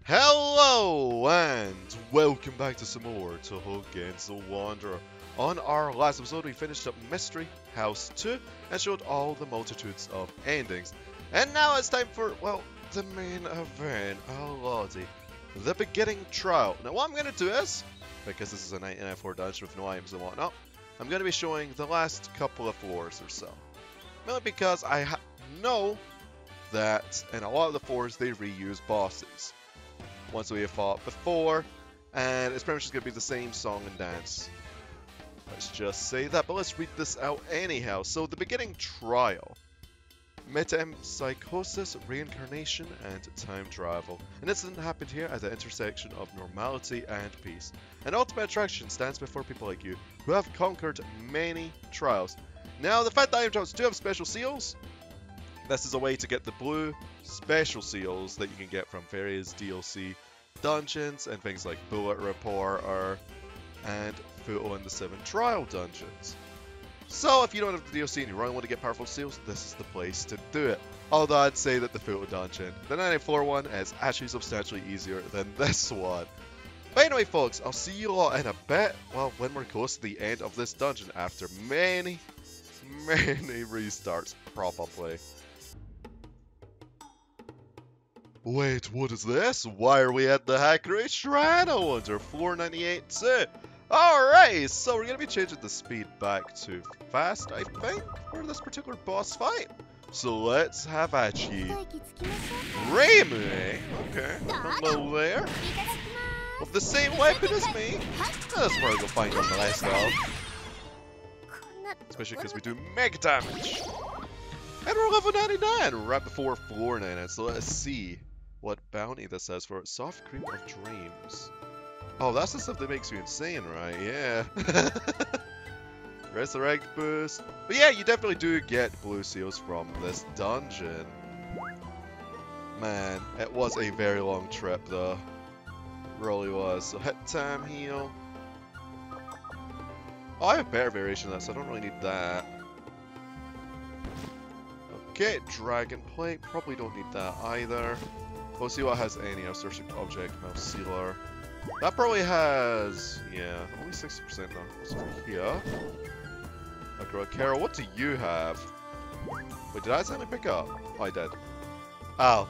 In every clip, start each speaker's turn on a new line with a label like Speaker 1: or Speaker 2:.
Speaker 1: Hello and welcome back to some more Touhou Genso Wanderer. On our last episode we finished up Mystery House 2 and showed all the multitudes of endings. And now it's time for, well, the main event, Lordy, the beginning trial. Now what I'm going to do is, because this is a 1994 dungeon with no items and whatnot, I'm going to be showing the last couple of floors or so. Mainly because I know that in a lot of the floors they reuse bosses. Ones we have fought before, and it's pretty much just going to be the same song and dance. Let's just say that, but let's read this out anyhow. So, the beginning trial. Metempsychosis, reincarnation, and time travel. An incident happened here at the intersection of normality and peace. An ultimate attraction stands before people like you, who have conquered many trials. Now, the fact that item drops do have special seals, this is a way to get the blue special seals that you can get from various DLC dungeons and things like Bullet Reporter and Futo and the 7 Trial dungeons. So if you don't have the DLC and you really want to get powerful seals, this is the place to do it. Although I'd say that the Futo dungeon, the 94 one, is actually substantially easier than this one. But anyway folks, I'll see you all in a bit, well, when we're close to the end of this dungeon after many restarts, probably. Wait, what is this? Why are we at the Hakurei Shrine? I wonder. 498 too. Alright, so we're going to be changing the speed back to fast, I think, for this particular boss fight. So let's have at ye. Reimu, eh? Okay, hello there. With the same weapon as me. That's where we'll find on the last level. Especially because we do mega damage. And we're level 99, right before floor 99, so let's see what bounty this has for it. Soft Cream of Dreams. Oh, that's the stuff that makes you insane, right? Yeah. Resurrect boost. But yeah, you definitely do get blue seals from this dungeon. Man, it was a very long trip though. Really was. So hit time heal. Oh, I have better variation of that, so I don't really need that. Okay, Dragon Plate. Probably don't need that either. We'll see what has any searching object, mouse sealer. That probably has, yeah, only 60% now. So here. Okay, Carol, what do you have? Wait, did I accidentally pick up? Oh, I did. Oh.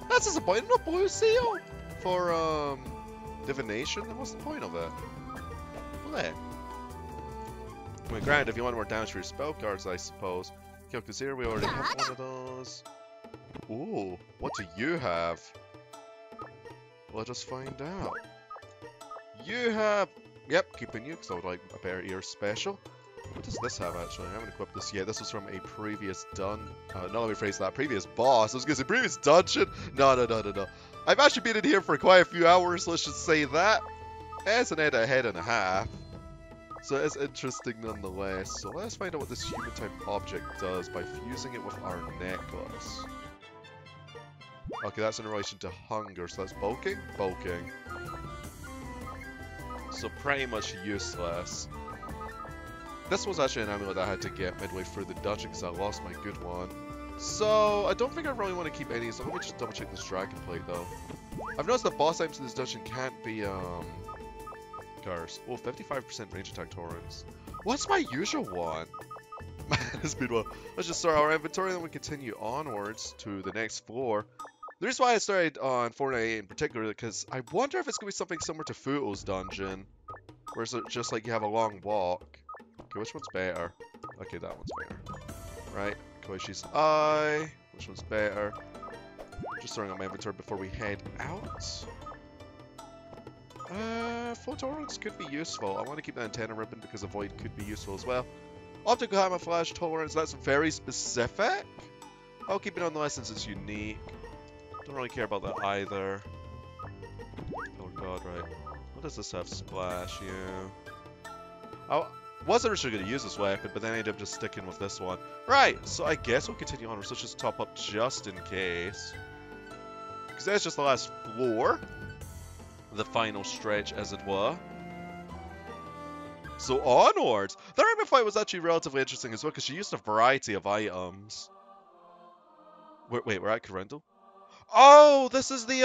Speaker 1: That's disappointing. No blue seal for, divination? Then what's the point of it? Well, I mean, granted, if you want more damage for your spell cards, I suppose. Okay, because here we already have one of those. Ooh, what do you have? Let us find out. You have... Yep, keeping you, because I would like a better ear special. What does this have, actually? I haven't equipped this yet. This was from a previous no, let me phrase that. Previous boss. I was going to say previous dungeon. No. I've actually been in here for quite a few hours, let's just say that. It's an head and a half. So it's interesting nonetheless. So let's find out what this human type object does by fusing it with our necklace. Okay, that's in relation to hunger, so that's bulking? Bulking. So pretty much useless. This was actually an amulet I had to get midway through the dungeon because I lost my good one. So I don't think I really want to keep any, so let me just double check this dragon plate though. I've noticed that boss items in this dungeon can't be cars. Oh, 55% range attack tolerance. What's my usual one? Man, it's been well. Let's just start our inventory and then we continue onwards to the next floor. The reason why I started on 498 in particular, because I wonder if it's going to be something similar to Futo's dungeon, where it's just like you have a long walk. Okay, which one's better? Okay, that one's better. Right, Koishi's Eye. Which one's better? Just throwing on my inventory before we head out. Full tolerance could be useful. I want to keep that antenna ribbon because a void could be useful as well. Optical camouflage tolerance, that's very specific. I'll keep it on the list since it's unique. Don't really care about that either. Oh god, right. What does this have? Splash, yeah. I wasn't originally going to use this weapon, but then I ended up just sticking with this one. Right, so I guess we'll continue on. So let's just top up just in case. Because that's just the last floor. The final stretch, as it were. So onwards! The Reimu fight was actually relatively interesting as well, because she used a variety of items. Wait, we're at Kourindo? Oh, this is the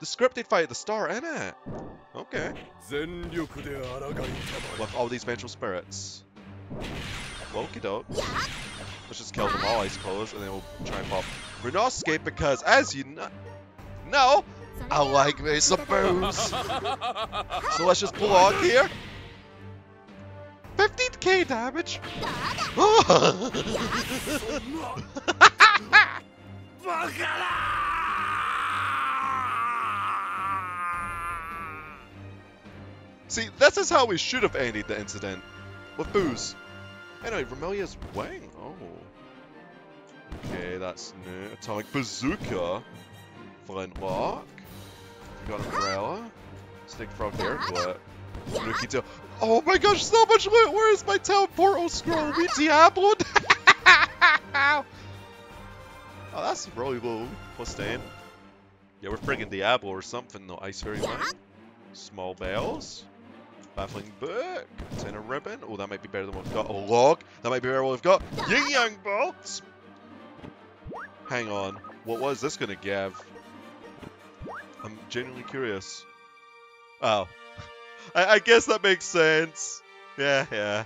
Speaker 1: scripted fight at the start, isn't it? Okay. With all these vengeful spirits. Okie doke. Let's just kill them all, I suppose, and then we'll try and pop Rinnosuke because, as you know, I like me some booze. So let's just block here. 15k damage. See, this is how we should have ended the incident. With booze. Anyway, Remelia's wing. Oh. Okay, that's new. Atomic Bazooka. Flintlock. We got Umbrella. Snake Frog here. What? Rookie Tail. Oh my gosh, so much loot! Where is my teleportal scroll? We Diabloed! Oh, that's really low. Plus 10. Yeah, we're friggin' Diablo or something though. Ice Fairy Wing. Small Bells. Baffling Book. Tenor Ribbon. Oh, that might be better than what we've got. A Log. That might be better than what we've got. Yin Yang Bolts. Hang on. What was this gonna give? I'm genuinely curious. Oh. I guess that makes sense. Yeah.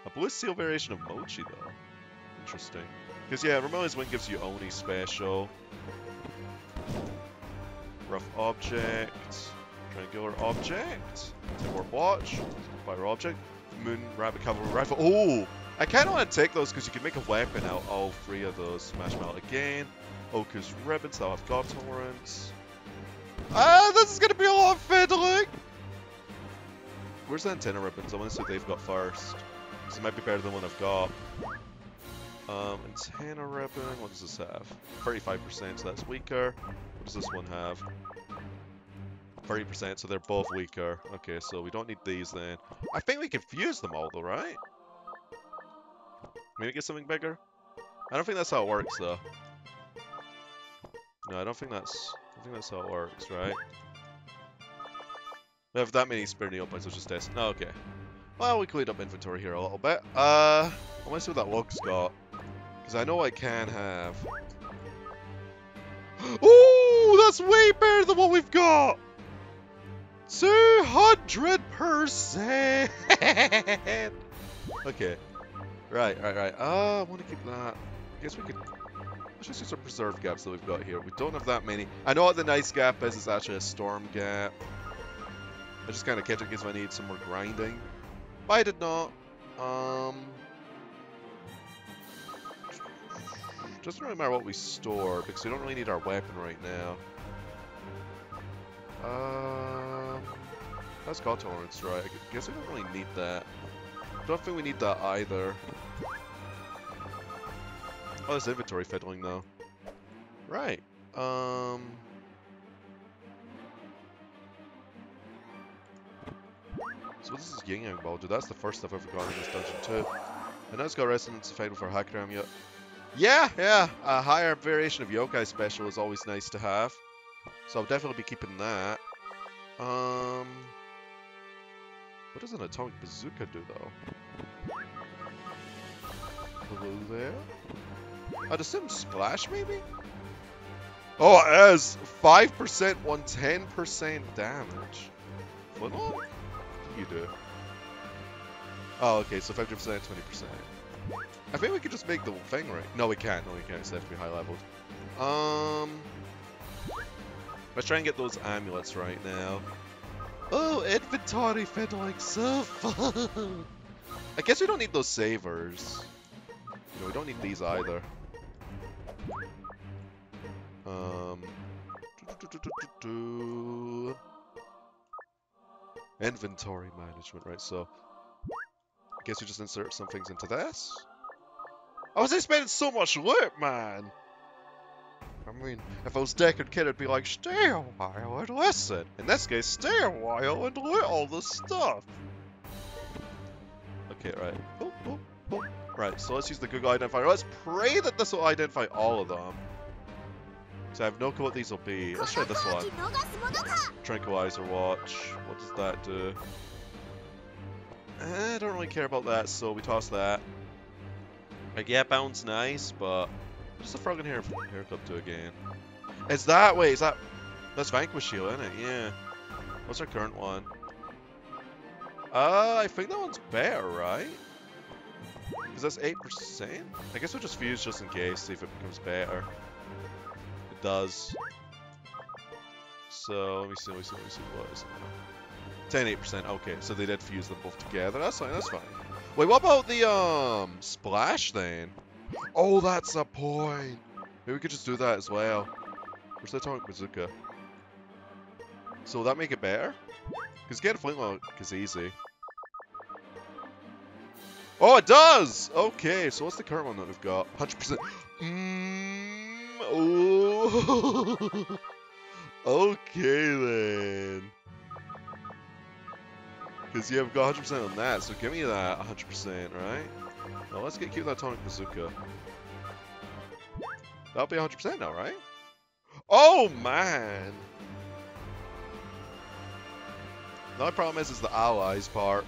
Speaker 1: A blue seal variation of Mochi, though. Interesting. Because, yeah, Remelia's Wing gives you Oni special. Rough Object. Triangular Object. Teleport Watch. Fire Object. Moon Rabbit Cavalry Rifle. Oh! I kind of want to take those because you can make a weapon out of all three of those. Smash Mount again. Oku's Ribbons. That'll have God Tolerance. This is going to be a lot of fiddling! Where's the antenna ribbons? I want to see what they've got first. Because it might be better than what I've got. Antenna ribbon, what does this have? 35%, so that's weaker. What does this one have? 30%, so they're both weaker. Okay, so we don't need these then. I think we can fuse them all though, right? Maybe get something bigger? I don't think that's how it works though. No, I don't think that's how it works, right? We have that many spare neophytes, let's just test. Oh, okay. Well, we cleaned up inventory here a little bit. I want to see what that log's got. Because I know I can have. Ooh, that's way better than what we've got! 200%! Okay. Right. I want to keep that. I guess we could. Let's just use our preserve gaps that we've got here. We don't have that many. I know what the nice gap is. It's actually a storm gap. I just kind of kept it because I need some more grinding. But I did not. Doesn't really matter what we store because we don't really need our weapon right now. That's God Tolerance, right? I guess we don't really need that. Don't think we need that either. Oh, there's inventory fiddling though. Right. So this is Yin Yang Ball, dude. That's the first I've ever gotten in this dungeon too. I know it's got resonance effect with our Hakurei yet. Yeah. A higher variation of Yokai special is always nice to have. So I'll definitely be keeping that. What does an atomic bazooka do though? Hello there? I'd assume splash maybe? Oh, it has 5%, 110% damage. Flintlock? What do you do? Oh, okay, so 50%, 20%. I think we could just make the thing right. No, we can't. No, we can't. It's have to be high leveled. Let's try and get those amulets right now. Oh, inventory fiddling, so fun. I guess we don't need those savers. No, we don't need these either. Inventory management, right? So, I guess we just insert some things into this. I was expecting so much loot, man. I mean, if I was Deckard Kid, I'd be like, stay a while and listen. In this case, stay a while and loot all the stuff. Okay, right. Oh. Right, so let's use the Google identifier. Let's pray that this will identify all of them. So I have no clue what these will be. Let's try this one. Tranquilizer Watch. What does that do? I don't really care about that, so we toss that. Like, yeah, bound's nice, but What's the frog in here haircut do again? Is that, wait, is that, that's Vanquish Shield, isn't it? Yeah. What's our current one? I think that one's better, right? Because that's 8%? I guess we'll just fuse just in case, see if it becomes better. It does. So, let me see, what is it now? 10-8%, okay, so they did fuse them both together, that's fine, that's fine. Wait, what about the, splash then? Oh, that's a point! Maybe we could just do that as well. Where's the Atomic Bazooka? So will that make it better? Because getting Flintlock is easy. Oh, it does! Okay, so what's the current one that we've got? 100%. Oh. Okay then. Because you have got 100% on that, so give me that 100%, right? Well, let's keep that Atomic Bazooka. That'll be 100% now, right? Oh, man! The only problem is the allies part.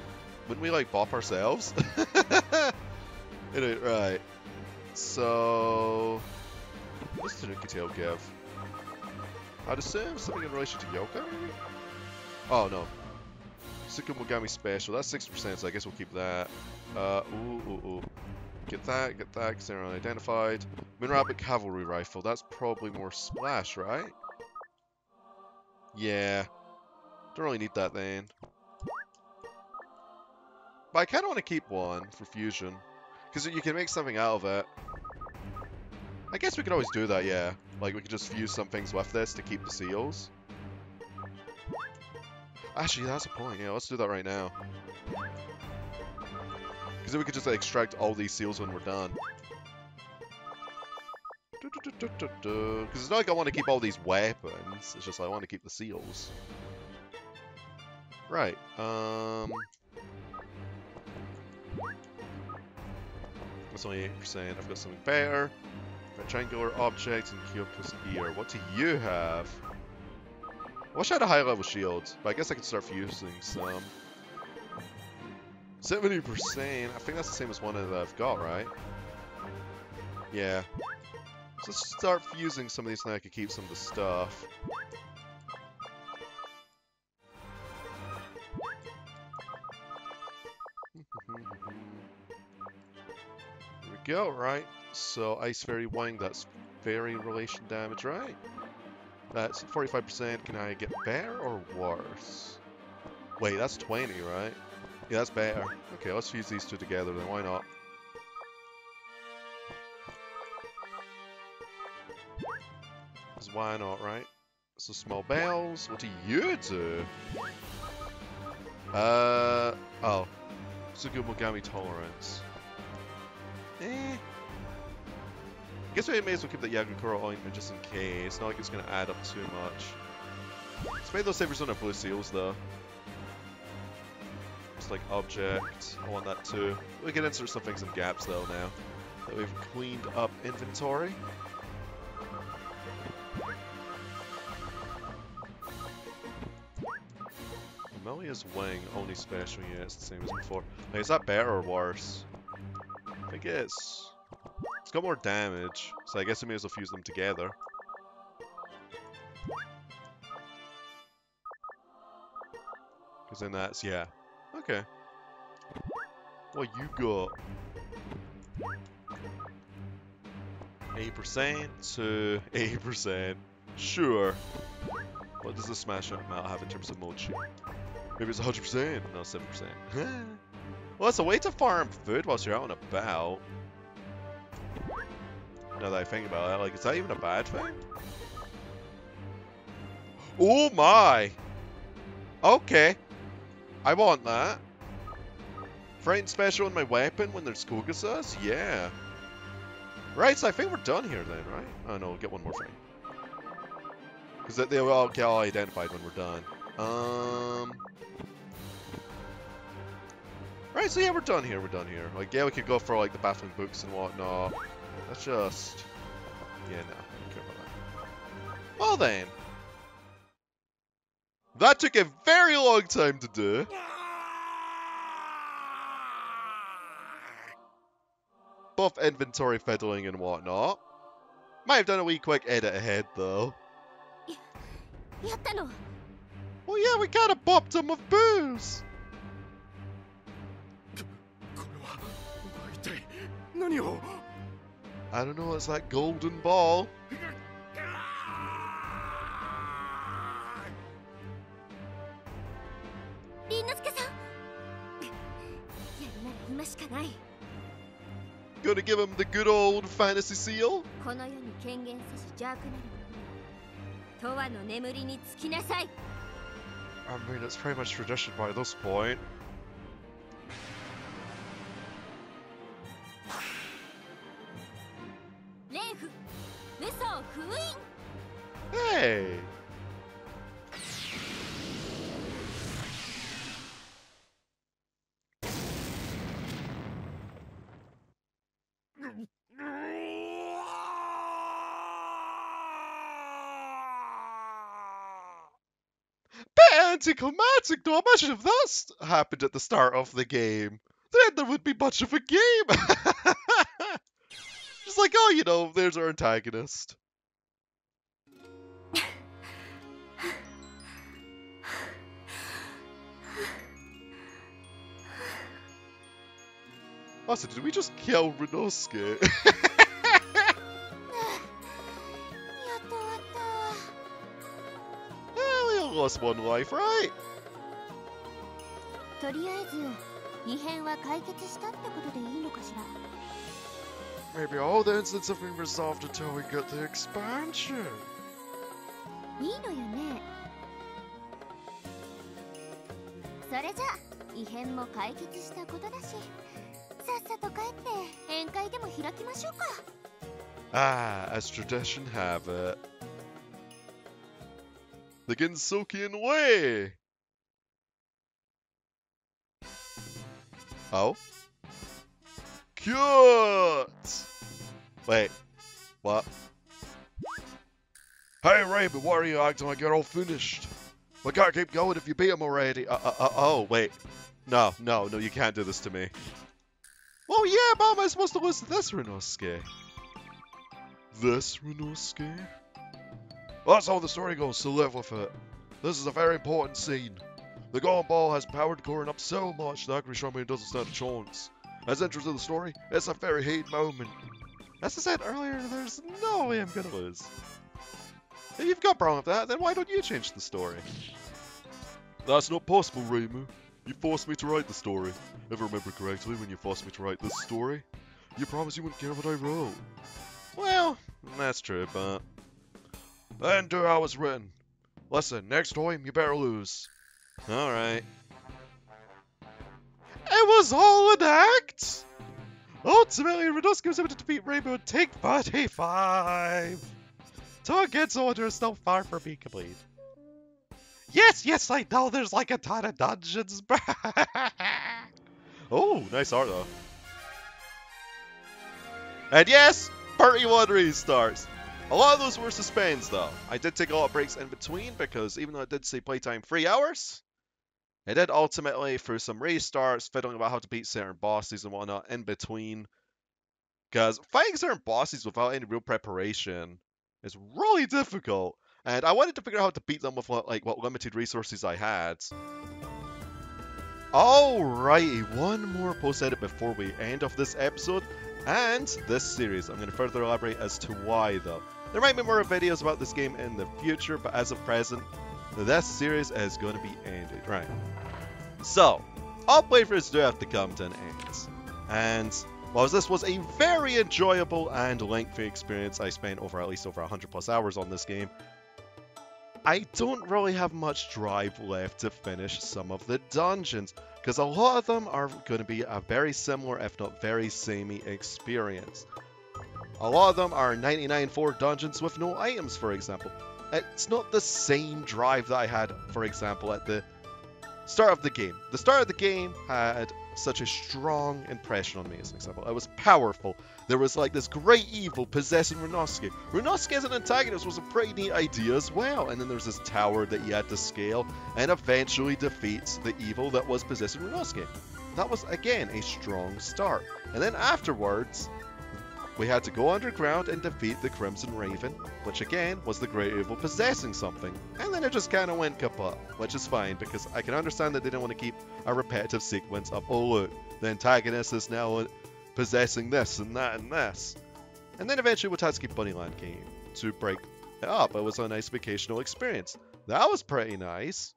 Speaker 1: Wouldn't we, like, bop ourselves? Right. So... what's Tanuki Tail give? I'd assume something in relation to Yoka, maybe? Oh, no. Tsukumogami Special, that's 6%, so I guess we'll keep that. Ooh. Get that, because they're unidentified. Moonrabbit Cavalry Rifle, that's probably more splash, right? Yeah. Don't really need that then. But I kind of want to keep one for fusion. Because you can make something out of it. I guess we could always do that, yeah. Like, we could just fuse some things with this to keep the seals. Actually, that's a point. Yeah, let's do that right now. Because then we could just extract all these seals when we're done. Because it's not like I want to keep all these weapons. It's just like I want to keep the seals. Right. That's only 8%. I've got something better. Rectangular object and Kyoko's ear. What do you have? I wish I had a high level shield, but I guess I could start fusing some. 70%. I think that's the same as one that I've got, right? Yeah. So let's start fusing some of these and I could keep some of the stuff. There we go, right? So Ice Fairy Wing, that's fairy relation damage, right? That's 45%. Can I get better or worse? Wait, that's 20, right? Yeah, that's better. Okay, let's fuse these two together then, why not? Because why not, right? So small bells, what do you do? Oh. Tsugumogami Tolerance. I guess we may as well keep that Yagakura ointment just in case. Not like it's going to add up too much. Let's make those savers on our blue seals though. Just like object. I want that too. We can insert some things in gaps though now that we've cleaned up inventory. Amelia's wing, only special, yeah, it's the same as before. Now, is that better or worse? I think it's got more damage, so I guess we may as well fuse them together. Because then that's, yeah. Okay. What you got? 8% to 80%. Sure. What does the smash amount have in terms of mochi? Maybe it's 100%? No, 7%. Well, it's a way to farm food whilst you're out and about. Now that I think about it, like, is that even a bad thing? Oh my! Okay. I want that. Frightened special in my weapon when there's Kogasas? Yeah. Right, so I think we're done here then, right? Oh no, we'll get one more thing. Because they will all get all identified when we're done. Right, so yeah, we're done here, Like, yeah, we could go for, like, the battling books and whatnot. That's just... yeah, no, I don't care about that. Well then. That took a very long time to do. Both inventory fiddling and whatnot. Might have done a wee quick edit ahead, though.
Speaker 2: やったの
Speaker 1: Well, yeah, we kind of bopped him with booze.
Speaker 3: これは一体何を
Speaker 1: I don't know, it's that golden ball.
Speaker 2: 凛之介さんやるなら今しかない
Speaker 1: Gonna give him the good old fantasy seal?
Speaker 2: この世に権限せし邪悪なる者永遠の眠りにつきなさい
Speaker 1: I mean, it's pretty much tradition by this point.
Speaker 2: レイフ嘘を封印
Speaker 1: Hey! Bit anticlimactic though. Imagine if that happened at the start of the game. Then there would be much of a game. Just like, oh, you know, there's our antagonist. Also, did we just kill Rinnosuke?
Speaker 2: やっと終わったわ
Speaker 1: We all lost one life, right?
Speaker 2: とりあえず異変は解決したってことでいいのかしら
Speaker 1: Maybe all the incidents have been resolved until we get the expansion.
Speaker 2: いいのよねそれじゃ異変も解決したことだしさっさと帰って宴会でも開きましょうか
Speaker 1: Ah, as tradition have it. The Gensokyo way! Oh? Cute! Wait, what? Hey Reimu, why are you acting like you're all finished? We can't keep going if you beat him already. Oh, wait. No, you can't do this to me. Well, yeah, but how am I supposed to lose to this Rinnosuke? This Rinnosuke? Well, that's how the story goes, so live with it. This is a very important scene. The Golden Ball has powered Kourindo up so much that Hakurei Shrine Maiden doesn't stand a chance. As entrance of the story, it's a very heated moment. As I said earlier, there's no way I'm gonna lose. If you've got a problem with that, then why don't you change the story? That's not possible, Reimu. You forced me to write the story. If I remember correctly, when you forced me to write this story, you promised you wouldn't care what I wrote. Well, that's true, but... Then do how it's written. Listen, next time, you better lose. Alright. It was all an act! Ultimately, Rinnosuke was able to defeat Reimu and take 45! So Genso order is still far from being complete. Yes, I know there's like a ton of dungeons. Oh, nice art though. And yes, 31 restarts. A lot of those were suspends though. I did take a lot of breaks in between because even though I did say playtime 3 hours, I did ultimately through some restarts, fiddling about how to beat certain bosses and whatnot in between. Because fighting certain bosses without any real preparation is really difficult. And I wanted to figure out how to beat them with like what limited resources I had. Alrighty, one more post-edit before we end off this episode and this series. I'm going to further elaborate as to why though. There might be more videos about this game in the future, but as of present, this series is going to be ended. Right. So, all playthroughs do have to come to an end. And whilst this was a very enjoyable and lengthy experience, I spent at least over 100 plus hours on this game, I don't really have much drive left to finish some of the dungeons, because a lot of them are going to be a very similar, if not very samey experience. A lot of them are 99-4 dungeons with no items, for example. It's not the same drive that I had, for example, at the start of the game. The start of the game had such a strong impression on me, as an example. It was powerful. There was like this great evil possessing Rinnosuke. Rinnosuke as an antagonist was a pretty neat idea as well. And then there was this tower that you had to scale and eventually defeats the evil that was possessing Rinnosuke. That was, again, a strong start. And then afterwards, we had to go underground and defeat the Crimson Raven, which again was the Great Evil possessing something. And then it just kind of went kaput, which is fine because I can understand that they didn't want to keep a repetitive sequence of, oh look, the antagonist is now possessing this and that and this. And then eventually Watatsuki Bunnyland came to break it up. It was a nice vacational experience. That was pretty nice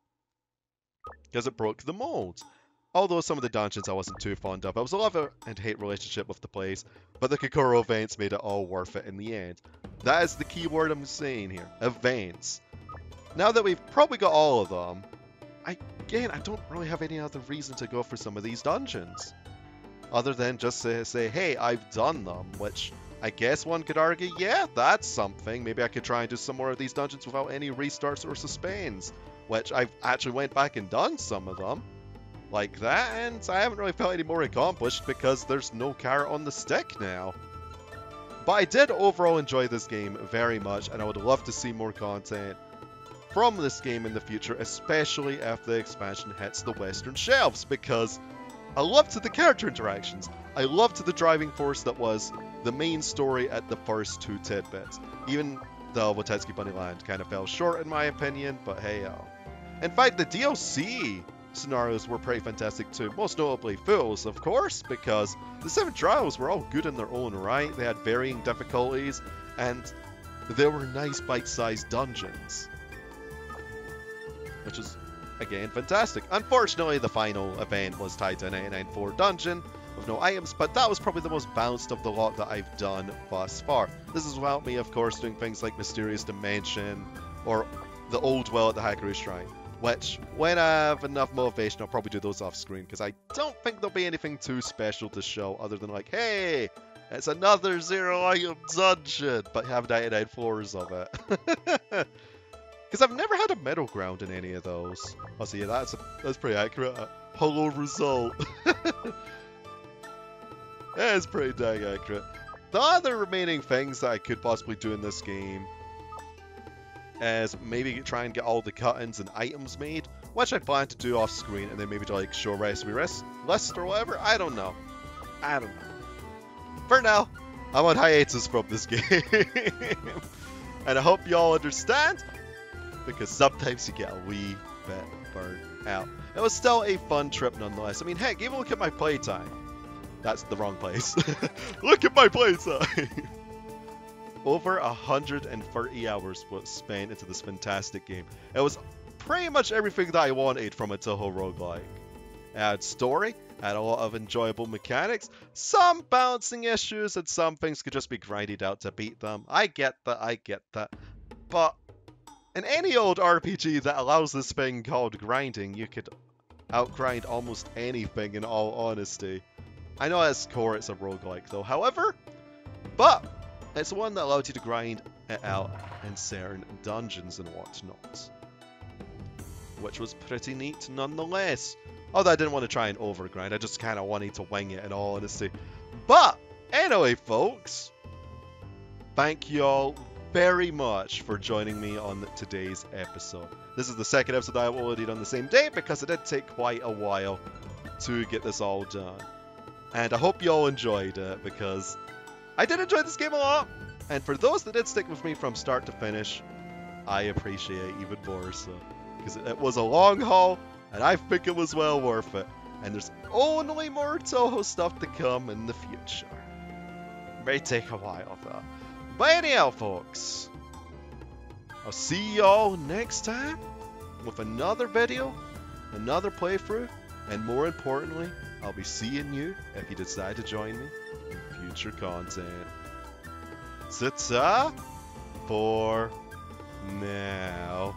Speaker 1: because it broke the mold. Although some of the dungeons I wasn't too fond of. I was a love and hate relationship with the place, but the Kokoro events made it all worth it in the end. That is the key word I'm saying here. Events. Now that we've probably got all of them, I don't really have any other reason to go for some of these dungeons. Other than just to say, hey, I've done them, which I guess one could argue, yeah, that's something. Maybe I could try and do some more of these dungeons without any restarts or suspends, which I've actually went back and done some of them. Like that, and I haven't really felt any more accomplished because there's no carrot on the stick now. But I did overall enjoy this game very much, and I would love to see more content from this game in the future, especially if the expansion hits the Western shelves, because I loved the character interactions. I loved the driving force that was the main story at the first two tidbits. Even though Watatsuki Bunnyland kind of fell short in my opinion, but hey, in fact, the DLC scenarios were pretty fantastic too, most notably Fool's, of course, because the 7 trials were all good in their own right. They had varying difficulties, and they were nice bite-sized dungeons, which is, again, fantastic. Unfortunately, the final event was tied to a 99.4 dungeon with no items, but that was probably the most balanced of the lot that I've done thus far. This is without me, of course, doing things like Mysterious Dimension or the Old Well at the Hakurei Shrine, which, when I have enough motivation, I'll probably do those off screen, because I don't think there'll be anything too special to show other than like, hey, it's another 0-item dungeon, but have 99 floors of it. Because I've never had a middle ground in any of those. Oh, so yeah, that's pretty accurate. Hollow result. That is pretty dang accurate. The other remaining things that I could possibly do in this game is maybe try and get all the cut-ins and items made, which I plan to do off screen, and then maybe to like show a recipe list or whatever. I don't know. For now, I'm on hiatus from this game. And I hope you all understand, because sometimes you get a wee bit burnt out. It was still a fun trip nonetheless. I mean, heck, even look at my playtime. That's the wrong place. Look at my playtime! Over 130 hours was spent into this fantastic game. It was pretty much everything that I wanted from a Touhou roguelike. It had story, had a lot of enjoyable mechanics, some balancing issues, and some things could just be grinded out to beat them. I get that. But in any old RPG that allows this thing called grinding, you could outgrind almost anything, in all honesty. I know at its core it's a roguelike though, however, but it's one that allows you to grind it out in certain dungeons and whatnot, which was pretty neat nonetheless. Although I didn't want to try and overgrind, I just kind of wanted to wing it in all honesty. But anyway, folks, thank you all very much for joining me on today's episode. This is the second episode I uploaded on the same day because it did take quite a while to get this all done. And I hope you all enjoyed it, because I did enjoy this game a lot. And for those that did stick with me from start to finish, I appreciate it even more so. Because it was a long haul, and I think it was well worth it. And there's only more Touhou stuff to come in the future. May take a while though. But anyhow, folks, I'll see y'all next time with another video, another playthrough, and more importantly, I'll be seeing you if you decide to join me in future content. Ta-ta for now.